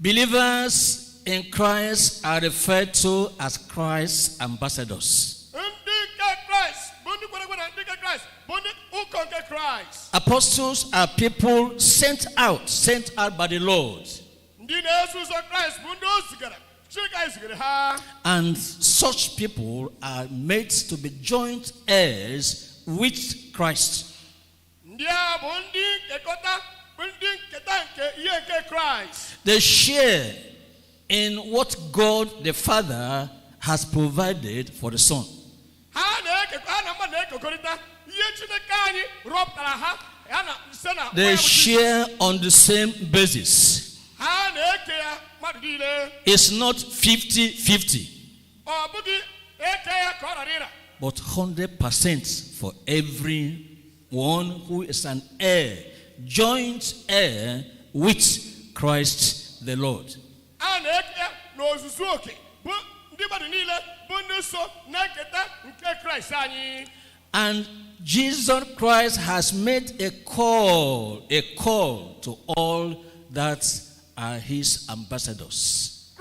Believers in Christ are referred to as Christ's ambassadors. Apostles are people sent out by the Lord. And such people are made to be joint heirs with Christ. They share in what God the Father has provided for the Son. They share on the same basis. It's not 50-50, but 100% for everyone who is an heir, joint heir with Christ the Lord. And Jesus Christ has made a call to all that are his ambassadors.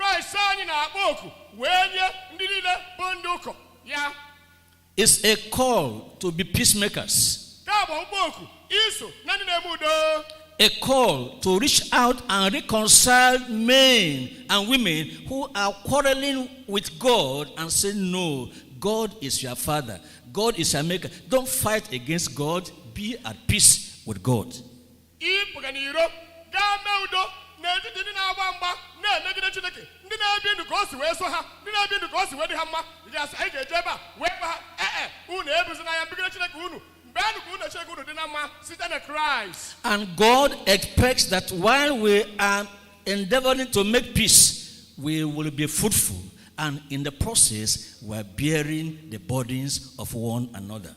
It's a call to be peacemakers. A call to reach out and reconcile men and women who are quarreling with God and say, no, God is your Father. God is your maker. Don't fight against God. Be at peace with God. And God expects that while we are endeavoring to make peace, we will be fruitful, and in the process we are bearing the burdens of one another.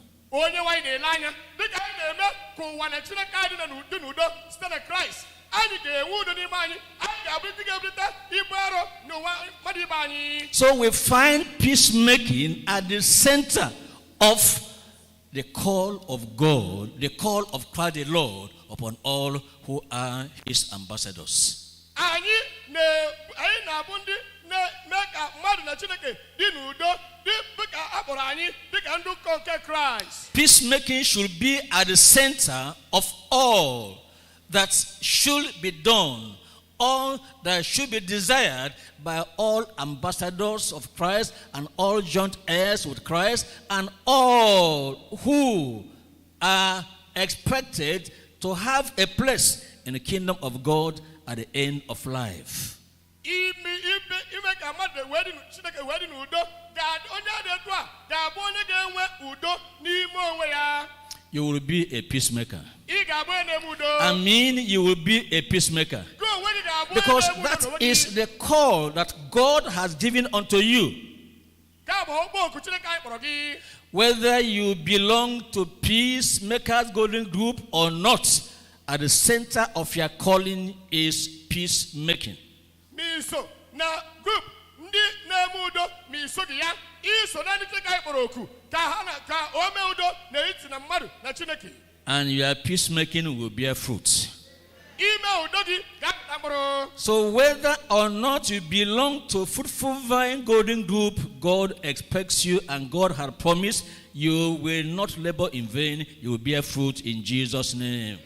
So we find peacemaking at the center of the call of God, the call of Christ the Lord upon all who are his ambassadors. Peacemaking should be at the center of all that should be done, all that should be desired by all ambassadors of Christ and all joint heirs with Christ and all who are expected to have a place in the kingdom of God at the end of life. You will be a peacemaker. I mean, you will be a peacemaker. Because that is the call that God has given unto you. Whether you belong to Peacemakers Golden Group or not, at the center of your calling is peacemaking. And your peacemaking will bear fruit. So whether or not you belong to Fruitful Vine Golden Group, God expects you, and God has promised you will not labor in vain. You will bear fruit in Jesus' name.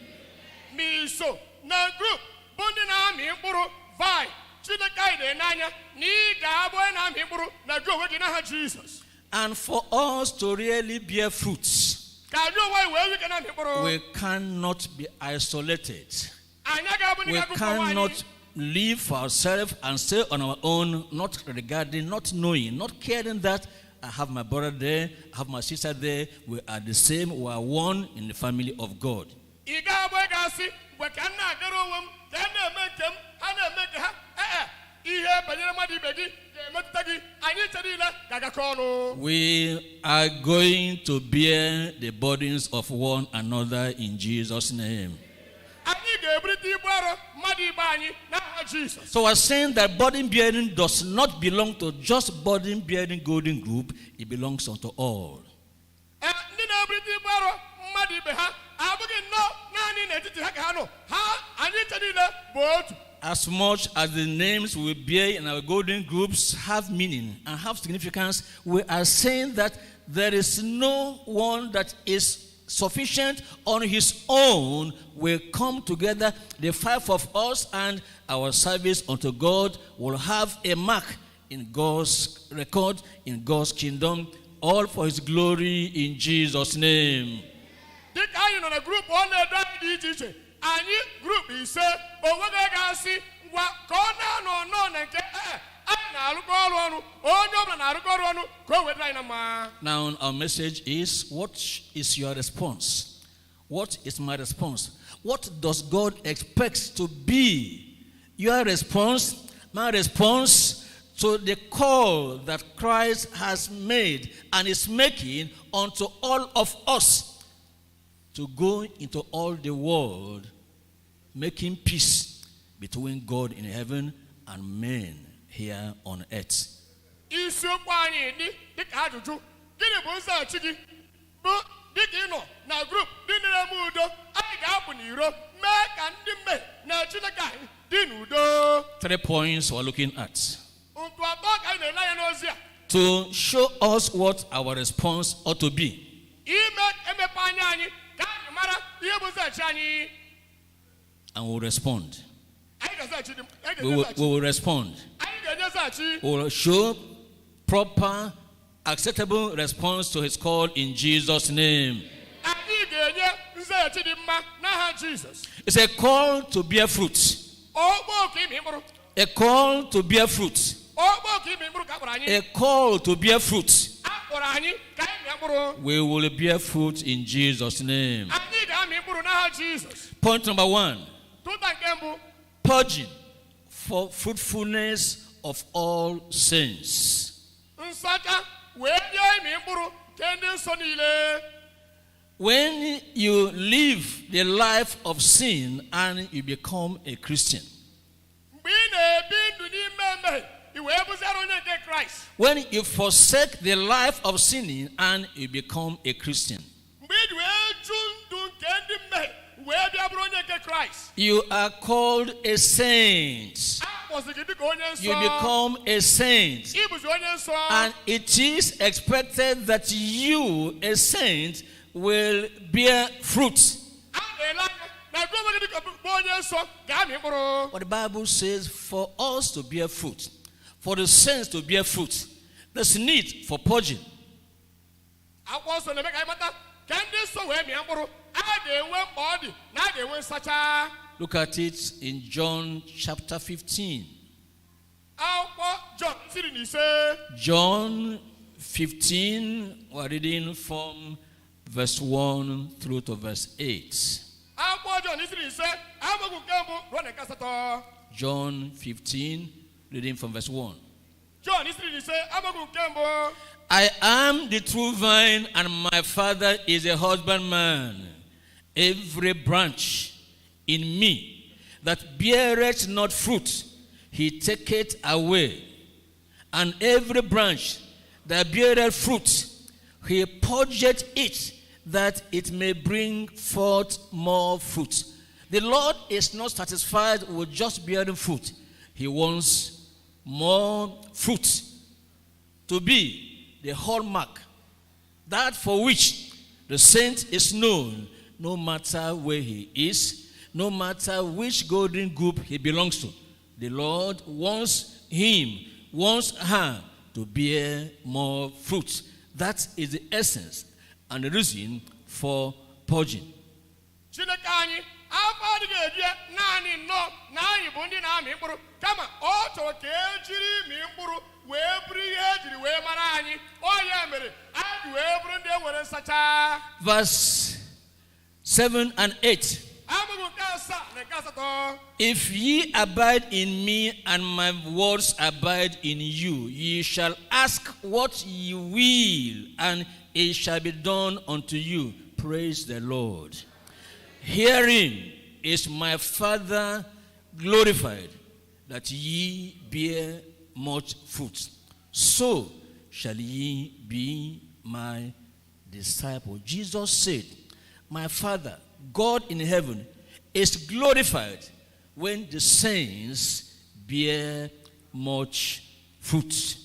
And for us to really bear fruits, we cannot be isolated. We cannot live for ourselves and stay on our own, not regarding, not knowing, not caring that I have my brother there, I have my sister there. We are the same. We are one in the family of God. We are going to bear the burdens of one another in Jesus' name. So we're saying that burden bearing does not belong to just burden bearing Golden Group, it belongs unto all. as much as the names we bear in our golden groups have meaning and have significance, we are saying that there is no one that is sufficient on his own. Will come together, the five of us, and our service unto God will have a mark in God's record, in God's kingdom, all for his glory in Jesus' name. Group one any group is say, but what I can see, what now our message is, what is your response? What is my response? What does God expect to be your response, my response to the call that Christ has made and is making unto all of us to go into all the world, making peace between God in heaven and men here on earth. Three points we're looking at to show us what our response ought to be. And we'll respond. We will respond. We will show proper, acceptable response to his call in Jesus' name. It's a call to bear fruit. A call to bear fruit. A call to bear fruit. We will bear fruit in Jesus' name. Point number 1. Purging for fruitfulness of all sins. When you live the life of sin and you become a Christian, when you forsake the life of sinning and you become a Christian, you are called a saint. You become a saint. And it is expected that you, a saint, will bear fruit. But the Bible says for us to bear fruit, for the saints to bear fruit, there's need for purging. Look at it in John chapter 15. John 15, we're reading from verse 1 through to verse 8. John 15, reading from verse 1. I am the true vine, and my Father is a husbandman. Every branch in me that beareth not fruit, he taketh away. And every branch that beareth fruit, he purgeth it, that it may bring forth more fruit. The Lord is not satisfied with just bearing fruit. He wants more fruit to be the hallmark, that for which the saint is known, no matter where he is, no matter which golden group he belongs to. The Lord wants him, wants her to bear more fruit. That is the essence and the reason for purging. Verse 7 and 8. If ye abide in me and my words abide in you, ye shall ask what ye will, and it shall be done unto you. Praise the Lord. Herein is my Father glorified, that ye bear much fruit. So shall ye be my disciple. Jesus said, my Father, God in heaven, is glorified when the saints bear much fruit.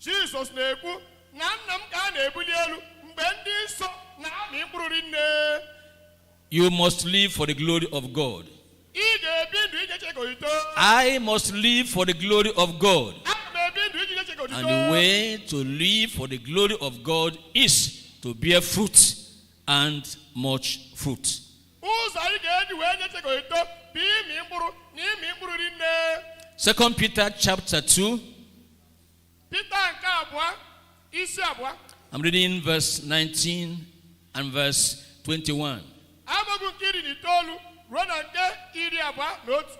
Jesus na-ekwu na nna m ka a na-ebuli elu mgbe ndị nsọ na-amị mkpụrụ rinne. You must live for the glory of God. Ị ga-ebi ndụ ije cheke otito. I must live for the glory of God. Aga m ebi ndụ ije cheke otito. And the way to live for the glory of God is to bear fruit and much fruit. Ụzọ anyị ga-eji wee nye cheke otito bụ imi mkpụrụ na imi mkpụrụ rinne. 2 Peter chapter 2. Peter nke abụọ isi abụọ. I'm reading verse 19 and verse 21. Amaokwu nke iri na itoolu ruo na nke iri abụọ na otu.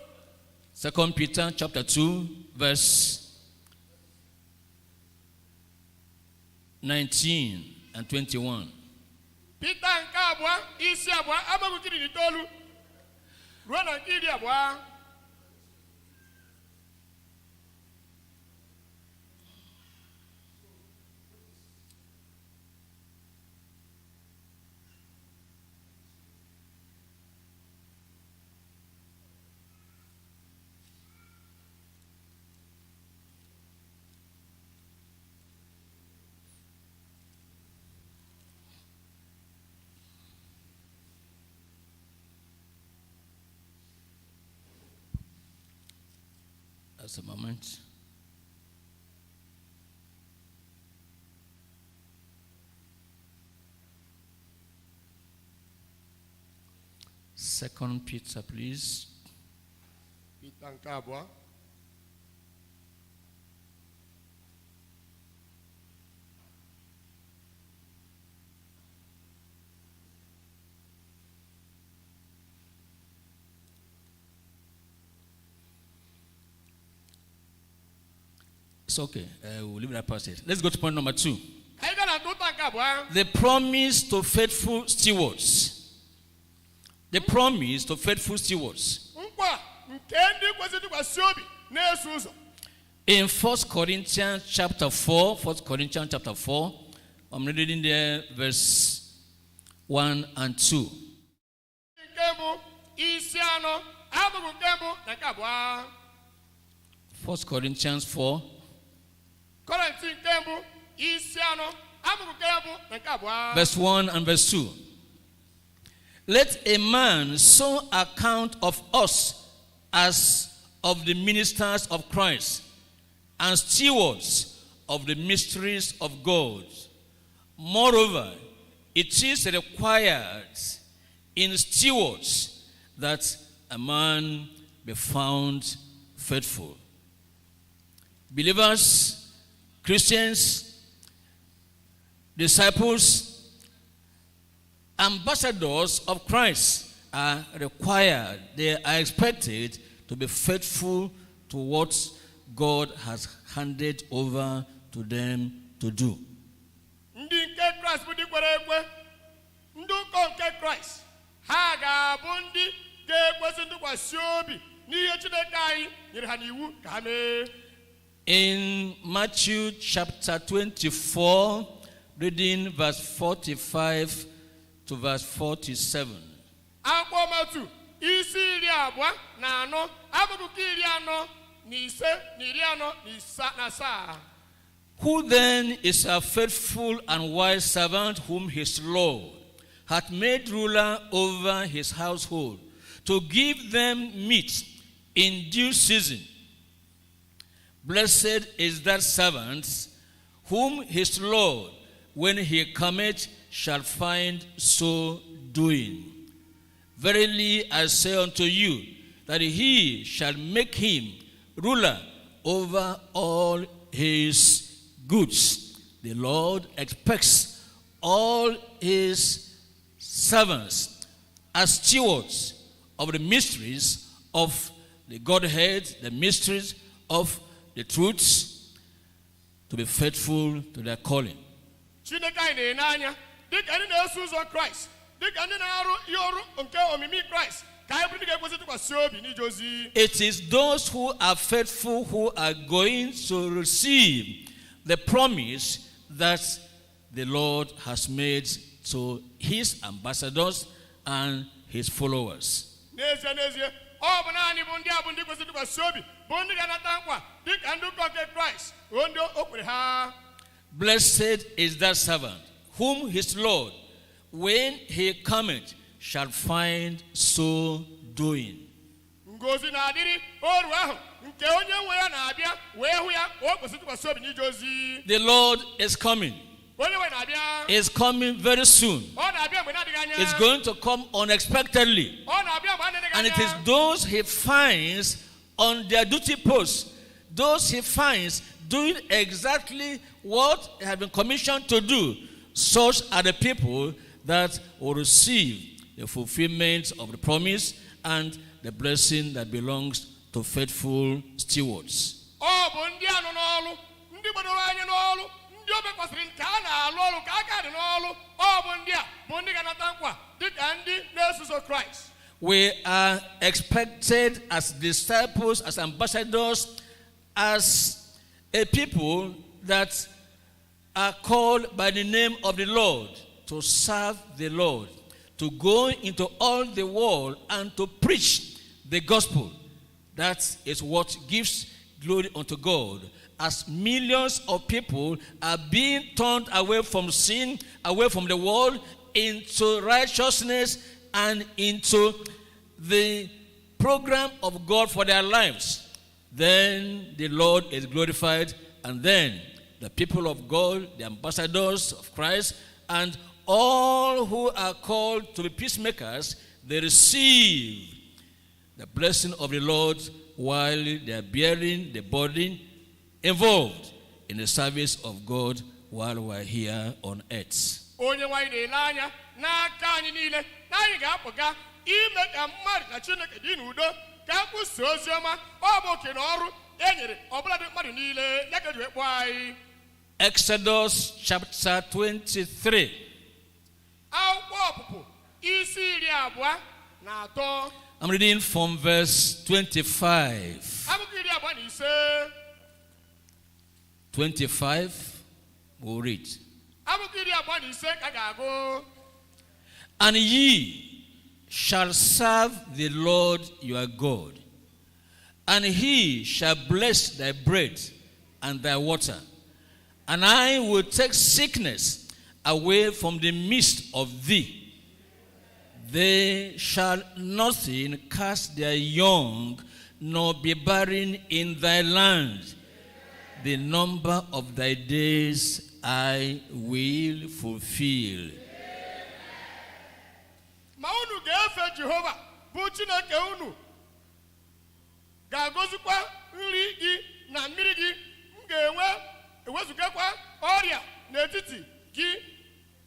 2 Peter chapter 2 verse 19 and 21. Peter nke abụọ isi abụọ amaokwu nke iri na itoolu ruo na nke iri abụọ. Just a moment. Second Peter, please. Peter nke abụọ. It's okay. We'll leave that passage. Let's go to point number 2. Anyị ga na ntụta nke abụọ. The promise to faithful stewards. The promise to faithful stewards. Nkwa nke ndị kwesịrị ntụkwasị obi na-eso ụzọ. In 1 Corinthians chapter 4, 1 Corinthians chapter 4, I'm reading there verse 1 and 2. Nke mbụ isi anọ amaokwu nke mbụ na nke abụọ. 1 Corinthians 4. Kọrịntị nke mbụ isi anọ amaokwu nke mbụ na nke abụọ. Verse 1 and verse 2. Let a man so account of us as of the ministers of Christ and stewards of the mysteries of God. Moreover, it is required in stewards that a man be found faithful. Believers, Christians, disciples, ambassadors of Christ are required, they are expected to be faithful to what God has handed over to them to do. Ndị nke Kraịst bụ ndị kwere ekwe, ndị ụkọ nke Kraịst, ha ga-abụ ndị ga-ekwesị ntụkwasị obi n'ihe Chineke anyị nyere ha n'iwu ka ha mee. In Matthew chapter 24, reading verse 45 to verse 47. Akwụkwọ Matiu isi iri abụọ na anọ amaokwu nke iri anọ na ise na iri anọ na asaa. Who then is a faithful and wise servant whom his Lord hath made ruler over his household, to give them meat in due season? Blessed is that servant whom his Lord, when he cometh, shall find so doing. Verily I say unto you, that he shall make him ruler over all his goods. The Lord expects all his servants as stewards of the mysteries of the Godhead, the mysteries of the truths, to be faithful to their calling. Chineke anyị na-anya dịka ndị na-eso ụzọ Kraịst, dịka ndị na-arụ ihe ọrụ nke omimi Kraịst, ka anyị bụrụ ndị ga-ekwesị ntụkwasị obi n'ije ozi. It is those who are faithful who are going to receive the promise that the Lord has made to his ambassadors and his followers. N'ezie n'ezie, ọ bụ naanị bụ ndị a bụ ndị kwesịrị ntụkwasị obi bụ ndị ga-anata nkwa dịka ndị ụkọ nke Kraịst ndị o kwere ha. Blessed is that servant whom his Lord, when he cometh, shall find so doing. Ngozi na-adịrị oru ahụ nke onye nwe ya na-abịa wee hụ ya o kwesịrị ntụkwasị obi n'ije ozi. The Lord is coming. Onye nwe na-abịa. Is coming very soon. Ọ na-abịa mgbe na-adịghị anya. It's going to come unexpectedly. Ọ na-abịa mgbe na-adịghị anya. And it is those he finds on their duty posts, those he finds doing exactly what they have been commissioned to do. Such are the people that will receive the fulfillment of the promise and the blessing that belongs to faithful stewards. Ọ bụ ndị a nọ n'ọlụ, ndị gbadoro anya n'ọlụ, ndị o bekwasịrị nke a na-alụ ọlụ ka aka dị n'ọlụ. Ọ bụ ndị a bụ ndị ga-anata nkwa dịka ndị na-eso Kraịst. We are expected as disciples, as ambassadors, as a people that are called by the name of the Lord to serve the Lord, to go into all the world and to preach the gospel. That is what gives glory unto God. As millions of people are being turned away from sin, away from the world, into righteousness and into the program of God for their lives, then the Lord is glorified, and then the people of God, the ambassadors of Christ, and all who are called to be peacemakers, they receive the blessing of the Lord while they are bearing the burden involved in the service of God while we are here on earth. Onye nwanyị na-ele anya n'aka anyị niile na anyị ga-apụga ime ka mmadụ na Chineke dị n'udo ka akwụsị ozi ọma. Ọ bụ oke na ọrụ e nyere ọbụla dị mmadụ niile ya ka eji kpọọ anyị. Exodus chapter 23. Akwụkwọ Ọpụpụ isi 23. I'm reading from verse 25. Akwụkwọ 25. 25, we'll read. And ye shall serve the Lord your God, and he shall bless thy bread and thy water, and I will take sickness away from the midst of thee. They shall nothing cast their young, nor be barren in thy land. The number of thy days I will fulfill. Ma unu ga-efe Jehova bụ Chineke unu, ga-agọzikwa nri gị na mmiri gị. M ga-ewezugakwa ọrịa n'etiti gị.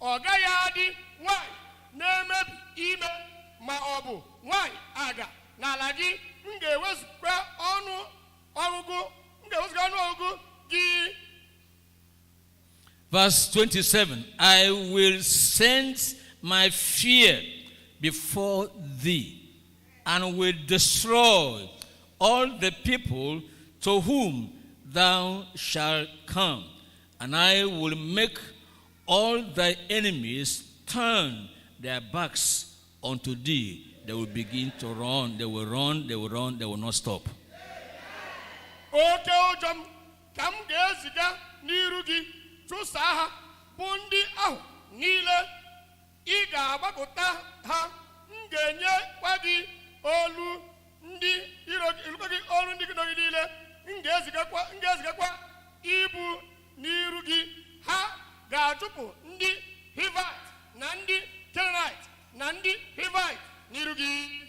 Ọ gaghị adị nwanyị na-emebi ime ma ọ bụ nwanyị aga n'ala gị. M ga-ewezugakwa ọnụ ọgụgụ gị. Verse 27, I will send my fear before thee, and will destroy all the people to whom thou shalt come, and I will make all thy enemies turn their backs unto thee. They will begin to run, they will run, they will run, they will not stop. Oke ụjọ m ka m ga-eziga n'iru gị chụsaa ha bụ ndị ahụ niile. Ị ga-agbakọta ha. M ga-enyekwa gị olu ndị iro gị, olu ndị gị niile. M ga-ezigakwa ibu n'iru gị. Ha ga-achụpụ ndị Hivite na ndị Canaanite na ndị Hivite n'iru gị.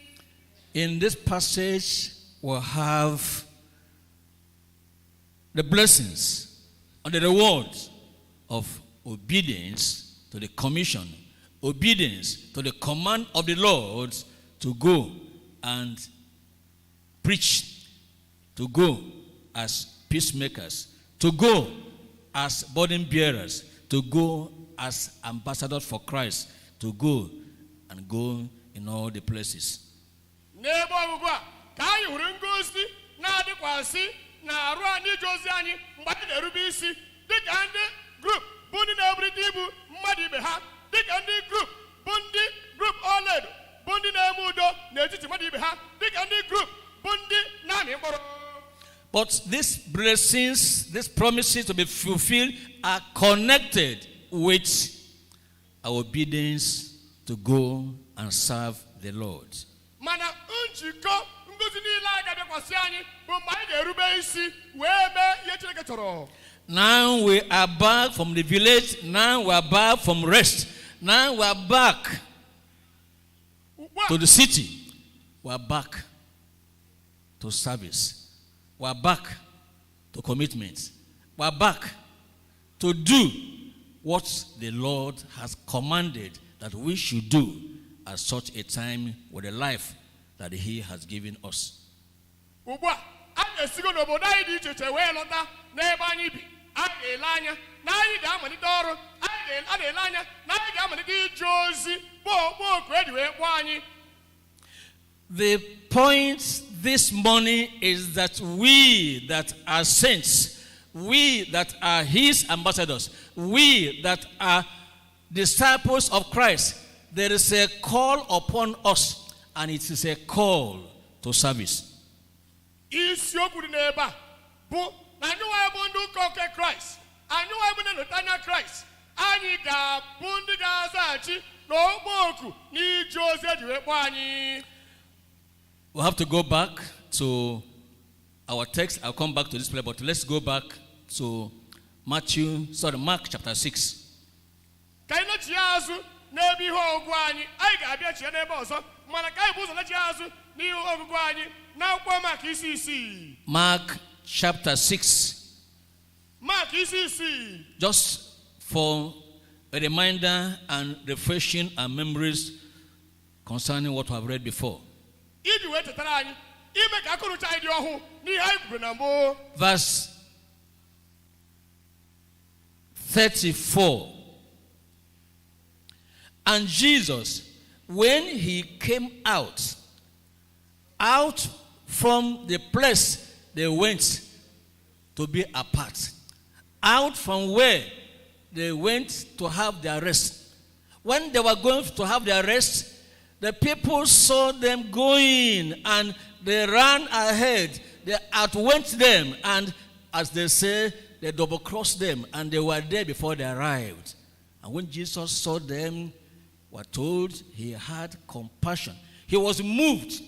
In this passage, we'll have the blessings and the rewards of obedience to the commission, obedience to the command of the Lord to go and preach, to go as peacemakers, to go as burden bearers, to go as ambassadors for Christ, to go and go in all the places. N'ebe ọgwụgwụ a ka anyị hụrụ ngozi na-adịkwasị na-arụ anyị ije ozi anyị mgbe anyị na-erube isi dịka ndị grup bụ ndị na-eburite ibu mmadụ ibe ha, dịka ndị grup bụ ndị grup ọlaedo bụ bundi na-eme udo n'etiti mmadụ ibe ha dịka ndị group bundi na-amị mkpụrụ. But these blessings, these promises to be fulfilled are connected with our obedience to go and serve the Lord. Mana njikọ ngozi niile a ga-abịakwasị anyị bụ mgbe anyị ga-erube isi wee mee ihe Chineke chọrọ. Now we are back from the village. Now we are back from rest. Now we are back to the city. We are back to service. We are back to commitment. We are back to do what the Lord has commanded that we should do at such a time with the life that He has given us. Ugbu a ga-esigo n'obodo anyị dị iche iche wee lọta n'ebe anyị bi. A ga-ele anya na anyị ga-amalite ọrụ. A na-ele anya na anyị ga-amalite ije ozi bụ oku eji wee kpọọ anyị. The point this morning is that we that are saints, we that are His ambassadors, we that are disciples of Christ, there is a call upon us, and it is a call to service. Isiokwu dị n'ebe a bụ na anyị nwa bụ ndị ụka nke Kraịst, anyị nwa bụ ndị nnọtanya Kraịst, anyị ga-abụ ndị ga-azaghachi n'ọgbọ oku n'ije ozi eji wee kpọọ anyị. We'll have to go back to our text. I'll come back to this place, but let's go back to Mark chapter 6. Ka anyị nọchie azụ n'ebe ihe ọgụgụ anyị ga-abịa chie n'ebe ọzọ, mana ka anyị bụ ụzọ nọchie azụ n'ihe ọgụgụ anyị n'akwụkwọ Mark isi isii. Mark chapter 6. Mark isi isii. Just for a reminder and refreshing our memories concerning what we have read before. Iji wee chetara anyị ime ka akụrụcha anyị dị ọhụụ n'ihe anyị kwuru na mbụ. Verse 34. And Jesus, when He came out from the place they went to be apart, out from where they went to have their rest. When they were going to have their rest, the people saw them going, and they ran ahead. They outwent them, and as they say, they double-crossed them, and they were there before they arrived. And when Jesus saw them, we're told He had compassion. He was moved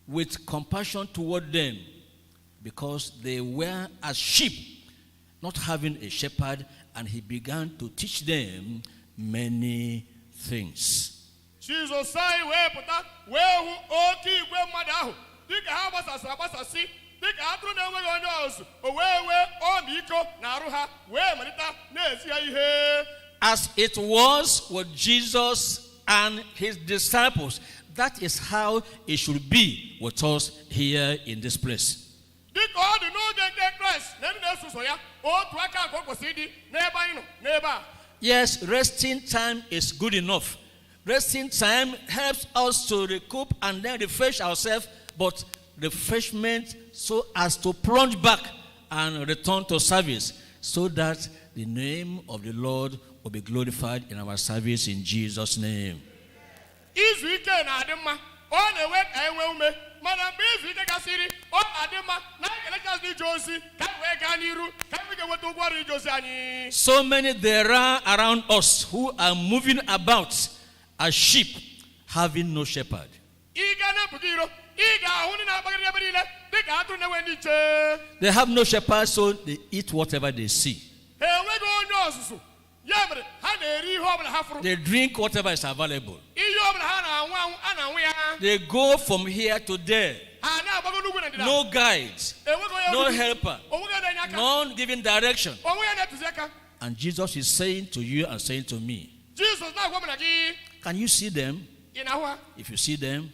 with compassion toward them because they were as sheep, not having a shepherd, and He began to teach them many things. Jesus anyị wee pụta wee hụ oke igwe mmadụ ahụ dịka ha gbasasị dịka atụrụ na-enweghị onye ọzụ, o wee ọmịiko n'arụ ha wee malite na-ezi ha ihe. As it was with Jesus and His disciples, that is how it should be with us here in this place. Dịka ọ dị n'oge nke Kraịst na ndị na-eso ụzọ ya, otu aka ka o kwesịrị ịdị n'ebe anyị nọ n'ebe a. Yes, resting time is good enough. Resting time helps us to recoup and then refresh ourselves, but refreshment so as to plunge back and return to service, so that the name of the Lord will be glorified in our service in Jesus' name. Izu ike na-adị mma, ọ na-ewe ka anyị nwee ume, mana mgbe izu ike gasịrị, ọ na-adị mma na anyị ga-elecha ije ozi ka anyị wee gaa n'iru ka anyị ga-enweta ụgwọ ọrụ ije ozi anyị. So many there are around us who are moving about as sheep, having no shepherd. They have no shepherd, so they eat whatever they see. They drink whatever is available. They go from here to there. No guides, no helper, none giving direction. And Jesus is saying to you and saying to me, can you see them? If you see them,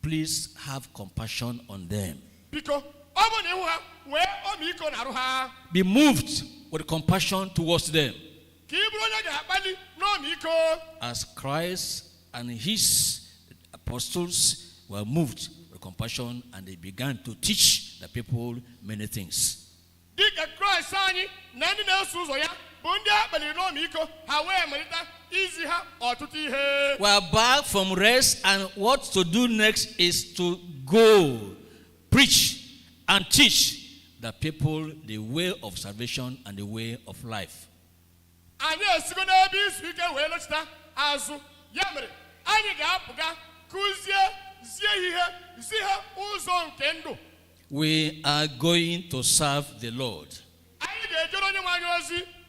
please have compassion on them. Be moved with compassion towards them. As Christ and His apostles were moved with compassion, and they began to teach the people many things. We are back from rest, and what to do next is to go, preach, and teach the people the way of salvation and the way of life. We are going to serve the Lord.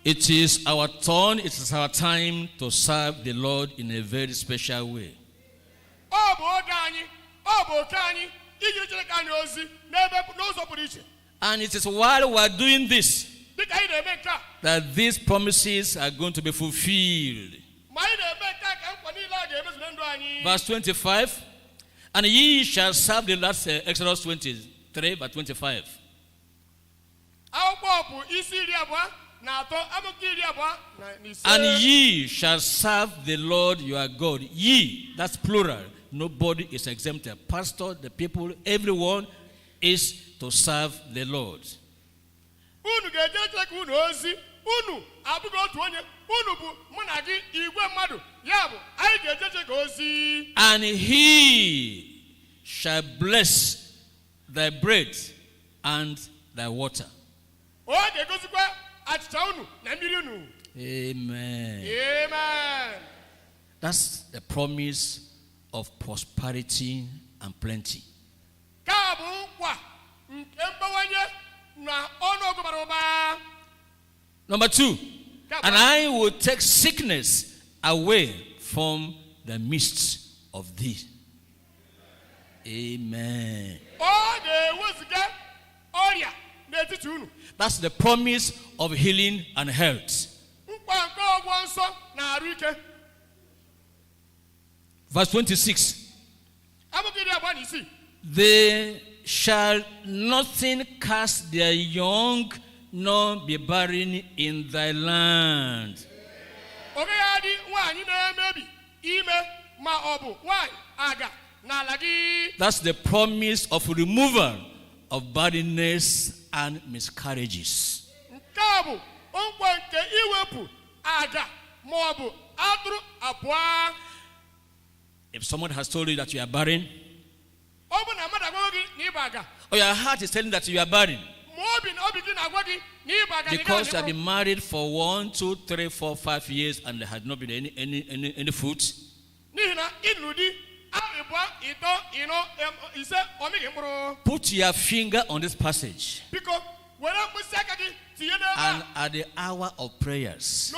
It is our turn, it is our time to serve the Lord in a very special way. And it is while we are doing this that these promises are going to be fulfilled. Verse 25, and ye shall serve the Lord, Exodus 23, verse 25. And ye shall serve the Lord your God. Ye, that's plural. Nobody is exempted. Pastor, the people, everyone is to serve the Lord. And he shall bless thy bread and thy water. Amen. Amen. That's the promise of prosperity and plenty. Number 2, and I will take sickness away from the midst of thee. Amen. That's the promise of healing and health. Verse 26. They shall nothing cast their young, nor be barren in thy land. That's the promise of removal of barrenness and miscarriages. If someone has told you that you are barren, or your heart is telling that you are barren, because you have been married for 1, 2, 3, 4, 5 years and there had not been any fruit, put your finger on this passage, and at the hour of prayers,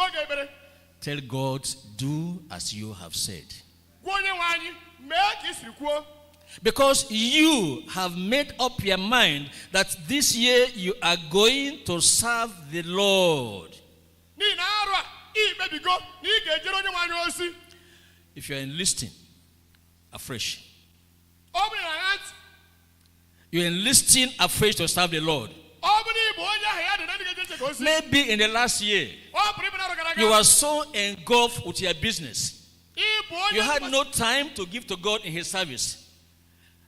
tell God, do as you have said. Because you have made up your mind that this year you are going to serve the Lord. If you are enlisting afresh, you're enlisting afresh to serve the Lord. Maybe in the last year, you were so engulfed with your business. You had no time to give to God in His service.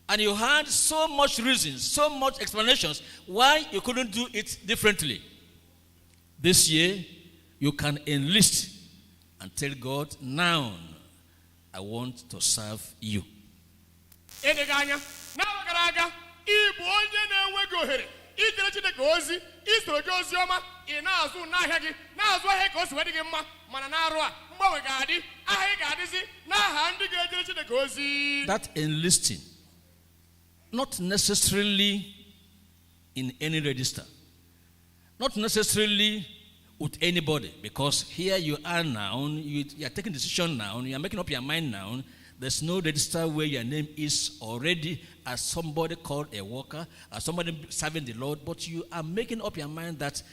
And you had so much reasons, so much explanations why you couldn't do it differently. This year, you can enlist and tell God, now I want to serve you. That enlisting, not necessarily in any register, not necessarily with anybody, because here you are now, you are taking decision now, you are making up your mind now. There's no register where your name is already as somebody called a worker, as somebody serving the Lord, but you are making up your mind that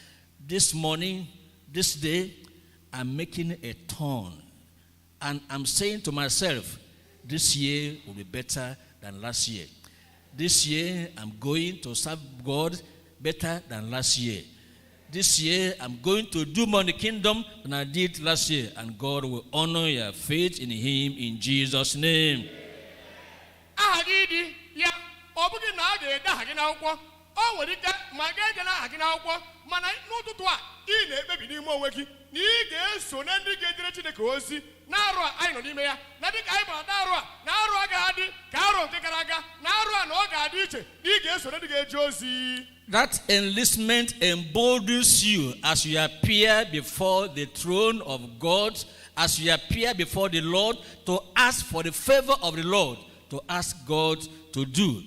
this morning, this day, I'm making a turn. And I'm saying to myself, this year will be better than last year. This year, I'm going to serve God better than last year. This year, I'm going to do more in the kingdom than I did last year. And God will honor your faith in Him in Jesus' name. na ị ga-eso na ndị ga-ejere Chineke ozi n'arụ a anyị nọ n'ime ya, na dịka anyị bara n'arụ a, na arụ a ga-adị ka arụ nke gara aga, na arụ a na ọ ga-adị iche, na ị ga-eso na ndị ga-eje ozi. That enlistment emboldens you as you appear before the throne of God, as you appear before the Lord, to ask for the favor of the Lord, to ask God to do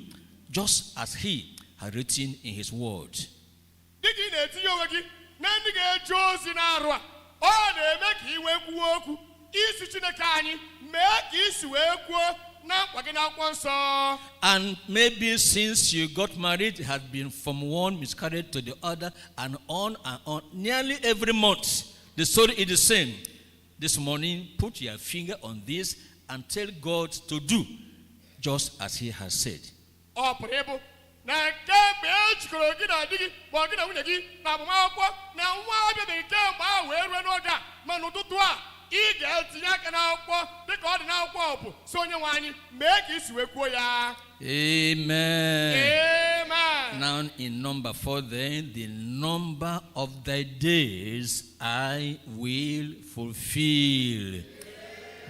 just as He had written in His word. Dịka ị na-etinye onwe gị na ndị ga-eje ozi n'arụ a, ọ na-eme ka ị wee kwuo okwu isi Chineke anyị, mee ka isi wee kwuo na nkwa gị n'akwụkwọ nsọ. And maybe since you got married, it has been from one miscarriage to the other, and on and on. Nearly every month, the story is the same. This morning, put your finger on this and tell God to do just as He has said. Ọ pụrụ ịbụ na kemgbe e jikọrọ gị na di gị ma gị na nwunye gị na agbamakwụkwọ na nwa abịabeghị kemgbe ahụ wee rue n'oge a, ma n'ụtụtụ a ị ga-etinye aka n'akwụkwọ dịka ọ dị n'akwụkwọ ọbụ si Onyenwe anyị, mee ka isi wee kwuo ya. Amen. Amen. Now in number 4 then, the number of thy days I will fulfill.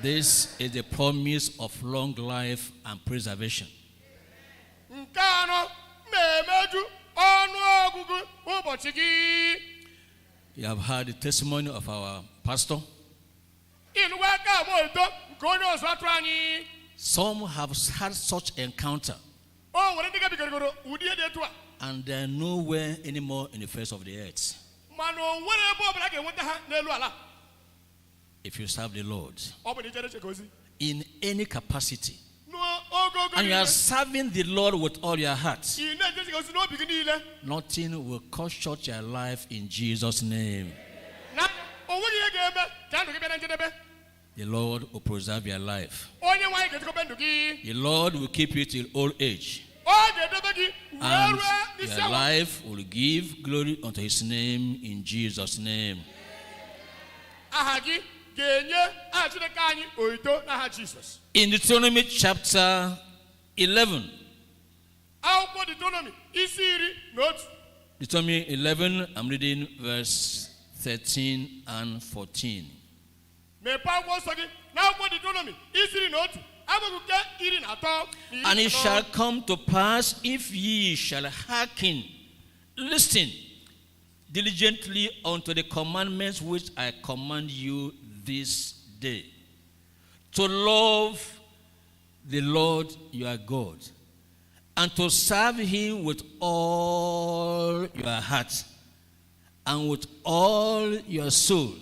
This is the promise of long life and preservation. Nke anọ, na-emeju ọnụ ọgụgụ ụbọchị gị. You have heard the testimony of our pastor. Ịnụkwa aka abụọ ito nke onye ọzọ atụrụ anyị. Some have had such encounter, O nwere ndị gabigoro ụdị ihe dị etu a, and they are nowhere anymore in the face of the earth. mana o nwere ebe ọbụla ga-enweta ha n'elu ala. If you serve the Lord Ọ bụ na ijere Chineke ozi in any capacity, n'ogogo and you are niile, serving the Lord with all your heart, ị na-ejere Chineke ozi n'obi gị niile, nothing will cut short your life in Jesus' name. na o nweghị ihe ga-eme ka ndụ gị bịa na njedebe. The Lord will preserve your life. Onyenwe anyị ga-echekwa ndụ gị. The Lord will keep you till old age, Ọ ga-edebe gị wee and rue n'isi your awa. life will give glory unto His name in Jesus' name. Aha gị ga-enye aha Chineke anyị otuto n'aha Jizọs. In Deuteronomy chapter 11, Akwụkwọ Deuteronomy isi 11. Deuteronomy 11, I'm reading verse 13 and 14. Mepee akwụkwọ nsọ gị n'akwụkwọ Deuteronomy isi 11, amaokwu nke 13 na And it 14. shall come to pass, if ye shall hearken, listen diligently unto the commandments which I command you this day, to love the Lord your God, and to serve Him with all your heart and with all your soul,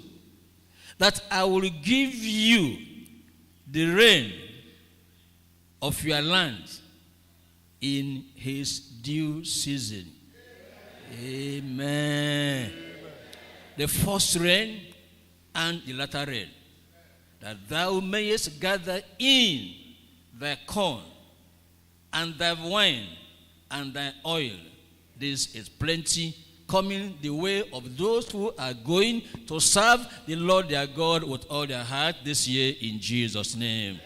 that I will give you the rain of your land in His due season. Amen. The first rain and the latter rain, that thou mayest gather in thy corn and thy wine and thy oil. This is plenty coming the way of those who are going to serve the Lord their God with all their heart this year in Jesus' name.